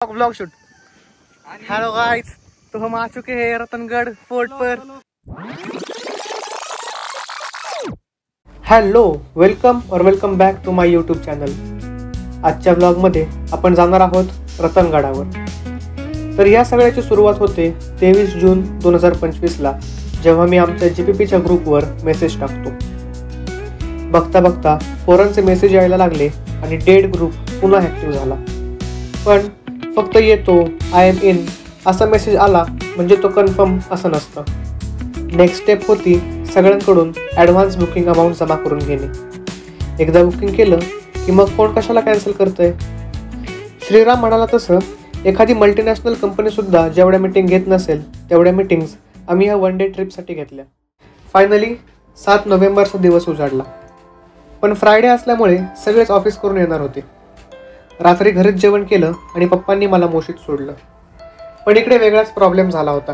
Blog shoot. Hello guys, तो हम आ चुके हैं रतनगढ़ फोर्ट पर। हॅलो, वेलकम और welcome back to my YouTube channel. आजच्या ब्लॉग मध्ये आपण जाणार आहोत रतनगडावर। तर या सगळ्याची सुरुवात होते 23 जून 2025 ला, जेव्हा मी आमच्या जीपीपीच्या ग्रुपवर मेसेज टाकतो। बघता बघता पोरांचे मेसेज यायला लागले आणि डेड ग्रुप पुन्हा ऍक्टिव्ह झाला। पण फक्त येतो आय एम इन असा मेसेज आला म्हणजे तो कन्फर्म असं नसतं। नेक्स्ट स्टेप होती सगळ्यांकडून ॲडव्हान्स बुकिंग अमाऊंट जमा करून घेणे। एकदा बुकिंग केलं की मग कोण कशाला कॅन्सल करतंय। श्रीराम म्हणाला तसं एखादी मल्टीनॅशनल कंपनी सुद्धा जेवढ्या मीटिंग घेत नसेल तेवढ्या मीटिंग्स आम्ही ह्या वन डे ट्रिपसाठी घेतल्या। फायनली 7 नोव्हेंबरचा दिवस उजाडला। पण फ्रायडे असल्यामुळे सगळेच ऑफिस करून येणार होते। रात्री घरीच जेवण केलं आणि पप्पांनी मला मोशीत सोडलं। पण इकडे वेगळाच प्रॉब्लेम झाला होता।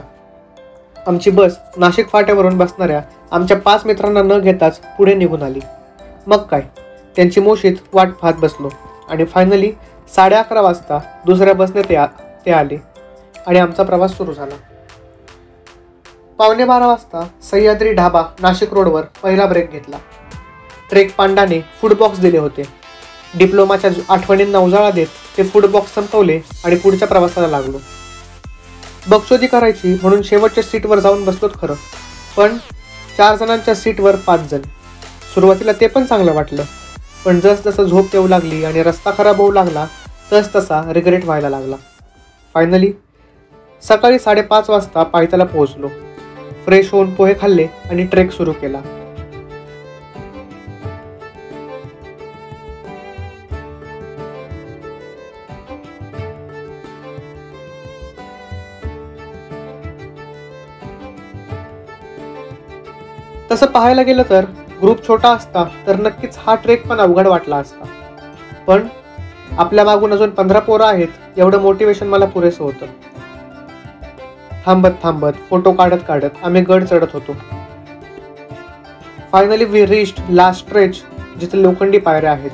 आमची बस नाशिक फाट्यावरून बसणाऱ्या आमच्या 5 मित्रांना न घेताच पुढे निघून आली। मग काय, त्यांची मोशीत वाट पाहत बसलो आणि फायनली 11:30 वाजता दुसऱ्या बसने ते आले आणि आमचा प्रवास सुरू झाला। 11:15 वाजता सह्याद्री ढाबा नाशिक रोडवर पहिला ब्रेक घेतला। ट्रेक पांडाने फूड बॉक्स दिले होते। डिप्लोमाच्या आठवणींना उजाळा देत ते फूड बॉक्स संपवले आणि पुढच्या प्रवासाला लागलो। बक्षोदी करायची म्हणून शेवटच्या सीटवर जाऊन बसलोत खरं, पण 4 जणांच्या सीटवर 5 जण। सुरुवातीला ते पण चांगलं वाटलं, पण जसं झोप येऊ लागली आणि रस्ता खराब होऊ लागला तसा रिग्रेट व्हायला लागला। फायनली सकाळी 5:30 वाजता पायथ्याला पोहोचलो। फ्रेश होऊन पोहे खाल्ले आणि ट्रेक सुरू केला। तसं पाहायला गेलं तर ग्रुप छोटा असता तर नक्कीच हा ट्रेक पण अवघड वाटला असता, पण आपल्या मागून अजून 15 पोरं आहेत एवढं मोटिवेशन मला पुरेसं होतं। थांबत थांबत फोटो काढत आम्ही गड चढत होतो। Finally we reached last stretch, जिथे लोखंडी पायऱ्या आहेत।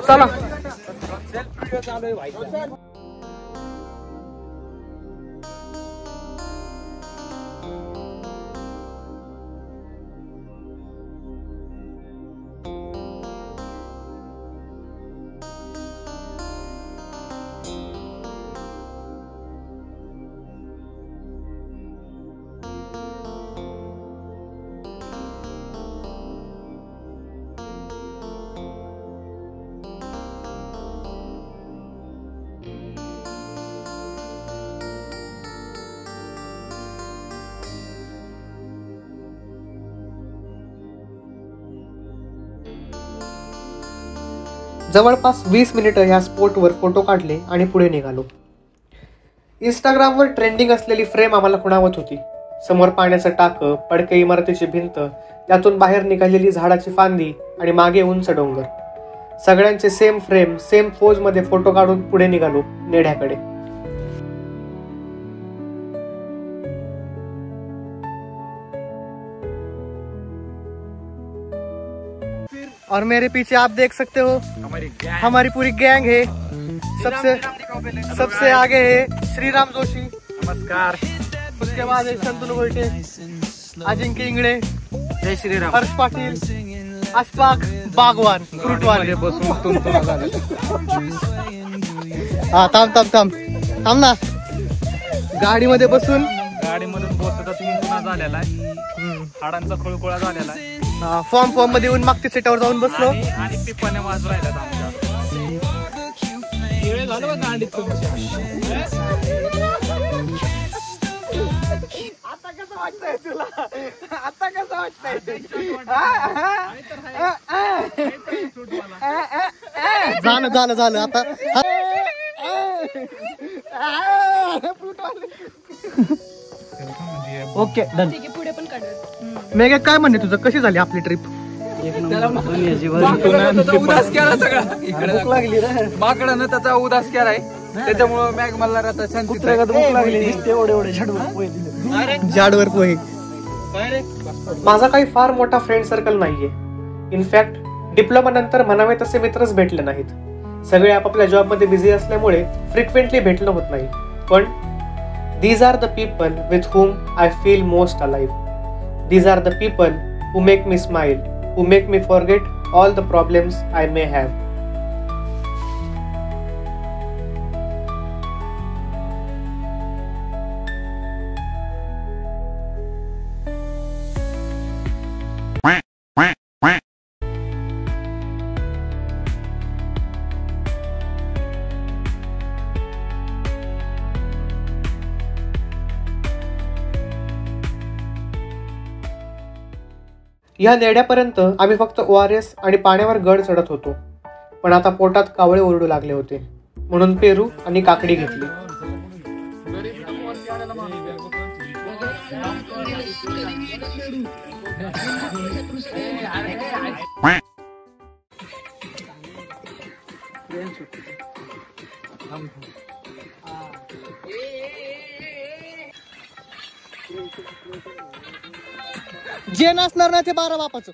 चला जवळपास 20 मिनिटं ह्या स्पॉटवर फोटो काढले आणि पुढे निघालो। इंस्टाग्रामवर ट्रेंडिंग असलेली फ्रेम आम्हाला खुणावत होती। समोर पाण्याचं टाकं, पडके इमारतीची भिंत, त्यातून बाहेर निघालेली झाडाची फांदी आणि मागे उंच डोंगर। सगळ्यांचे सेम फ्रेम सेम पोज मध्ये फोटो काढून पुढे निघालो नेढ्याकडे। और मेरे पीछे आप देख सकते हो हमारी पूरी गैंग है। सबसे आगे है श्रीराम जोशी, नमस्कार। उसके बाद है संतुल गोयटे, अजिंक्य इंगळे, जय श्रीराम, हर्ष पाटील, अशफाक बागवान, फ्रूटवाले बसून हा थांब ना। गाडीमध्ये बसून पोहोचता पुन्हा झालेला आहे, हाडांचा खोळखोळा झालेला आहे। फॉर्म मध्ये येऊन मागच्या सीटावर जाऊन बसलो आणि पिपाने वाज राहिला आमच्या झालं गाडीत तुमच्या। वाटतंय तुला आता कसं वाटतंय झालं आता ओके पुढे पण काढूया. मेघा काय म्हणणे तुझं, कशी झाली आपली ट्रिप? उदास केला सगळा इकडे माकडानं त्याचा उदास केलाय, त्याच्यामुळं मॅग मला आता शांती झाडवर पोहे. माझा काही फार मोठा फ्रेंड सर्कल नाहीये. इनफॅक्ट डिप्लोमा नंतर म्हणावे तसे मित्रच भेटले नाहीत. सगळे आपापल्या जॉबमध्ये बिझी असल्यामुळे फ्रिक्वेंटली भेटणं होत नाही. पण these are the people with whom I feel most alive. These are the people who make me smile, who make me forget all the problems I may have. या नेड्यापर्यंत आम्ही फक्त ORS आणि पाण्यावर गड चढत होतो. पण आता पोटात कावळे ओरडू लागले होते, म्हणून पेरू आणि काकडी घेतली. जे नसणार ना ते 12 बापाचं.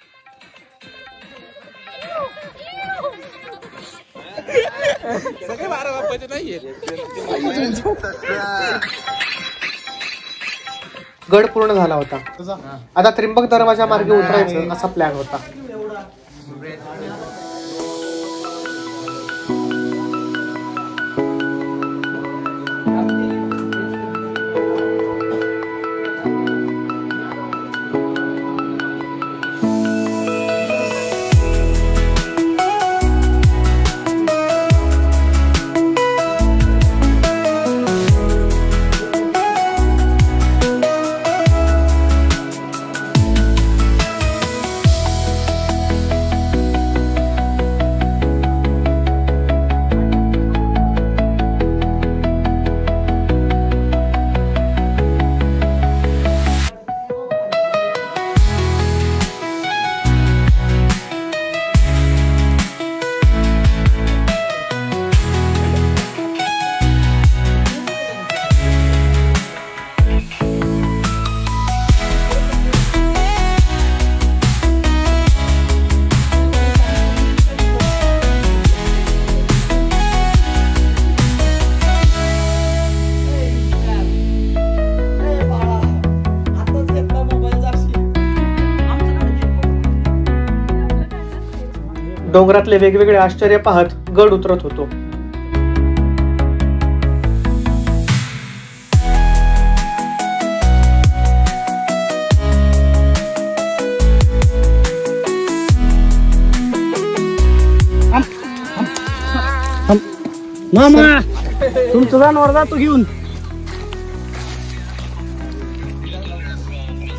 गड पूर्ण झाला होता. आता त्रिंबक दरवाजा मार्गे उतरायचं असा प्लॅन होता. डोंगरातले वेगवेगळे आश्चर्य पाहत गड उतरत होतो. मामा तुमचं जनावर जातो घेऊन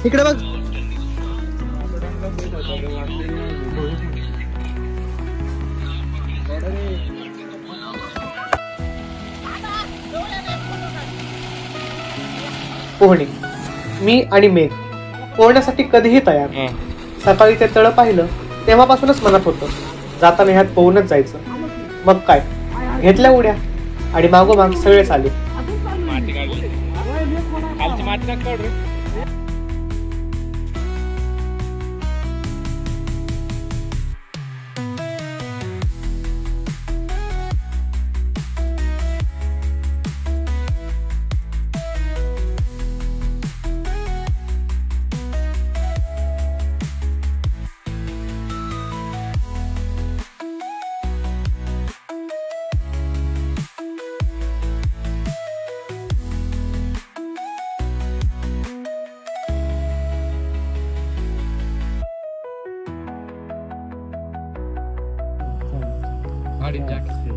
इकडे बघ. पोहणे. मी आणि मेघ पोहण्यासाठी कधीही तयार. सकाळी ते तळ पाहिलं तेव्हापासूनच मनात होतं जाताना ह्यात पोहूनच जायचं. मग काय, घेतल्या उड्या आणि मागोमाग सगळेच आले.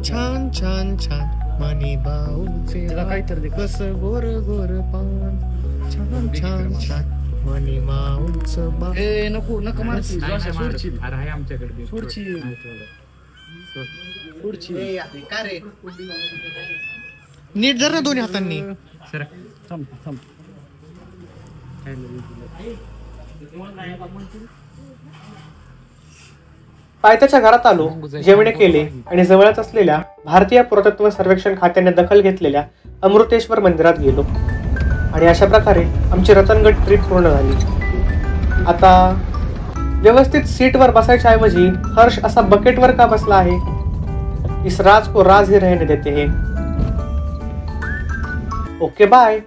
छान छान छान मनी भाऊचे कसं गोर गोर पान. छान छान छान नको नको मारशील. नीट धर ना दोन्ही हातांनी. पायथ्याच्या घरात आलो, जेवणे केले आणि जवळच असलेल्या भारतीय पुरातत्व सर्वेक्षण खात्याने दखल घेतलेल्या अमृतेश्वर मंदिरात गेलो आणि अशा प्रकारे आमची रतनगड ट्रिप पूर्ण झाली. आता व्यवस्थित सीटवर बसायच्या ऐवजी हर्ष असा बकेटवर का बसला आहे? इस राज को राज ही रहने देते हैं. Okay bye.